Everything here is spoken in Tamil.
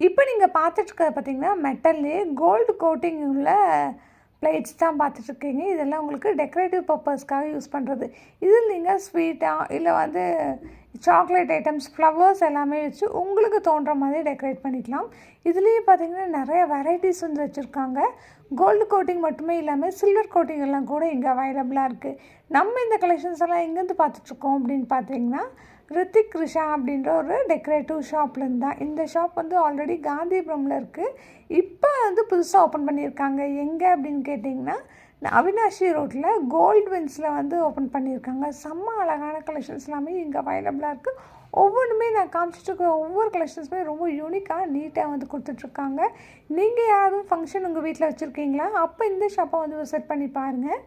இப்போ நீங்கள் பார்த்துட்ருக்கிறது பார்த்தீங்கன்னா மெட்டல்லே கோல்டு கோட்டிங் உள்ள பிளேட்ஸ் தான் பார்த்துட்ருக்கீங்க. இதெல்லாம் உங்களுக்கு டெக்கரேட்டிவ் பர்பஸ்க்காக யூஸ் பண்ணுறது. இதில் நீங்கள் ஸ்வீட்டாக இல்லை வந்து சாக்லேட் ஐட்டம்ஸ், ஃப்ளவர்ஸ் எல்லாமே வச்சு உங்களுக்கு தோன்ற மாதிரி டெக்கரேட் பண்ணிக்கலாம். இதுலேயே பார்த்திங்கன்னா நிறைய வெரைட்டிஸ் வந்து வச்சுருக்காங்க. கோல்டு கோட்டிங் மட்டுமே இல்லாமல் சில்வர் கோட்டிங் எல்லாம் கூட இங்கே அவைலபிளாக இருக்குது. நம்ம இந்த கலெக்ஷன்ஸ் எல்லாம் எங்கேருந்து பார்த்துட்ருக்கோம் அப்படின்னு பார்த்தீங்கன்னா ரித்திக் ரிஷா அப்படின்ற ஒரு டெக்கரேட்டிவ் ஷாப்லேருந்து தான். இந்த ஷாப் வந்து ஆல்ரெடி காந்திபுரமில் இருக்குது. இப்போ வந்து புதுசாக ஓப்பன் பண்ணியிருக்காங்க. எங்கே அப்படின்னு கேட்டிங்கன்னா அவினாஷி ரோட்டில் கோல்டு வின்ஸில் வந்து ஓப்பன் பண்ணியிருக்காங்க. செம்ம அழகான கலெக்ஷன்ஸ் எல்லாமே இங்கே அவைலபிளாக இருக்குது. ஒவ்வொன்றுமே நான் காமிச்சிட்ருக்கிற ஒவ்வொரு கலெக்ஷன்ஸுமே ரொம்ப யூனிக்காக நீட்டாக வந்து கொடுத்துட்ருக்காங்க. நீங்கள் யாரும் ஃபங்க்ஷன் உங்கள் வீட்டில் வச்சுருக்கீங்களா? அப்போ இந்த ஷாப்பை வந்து விசிட் பண்ணி பாருங்கள்.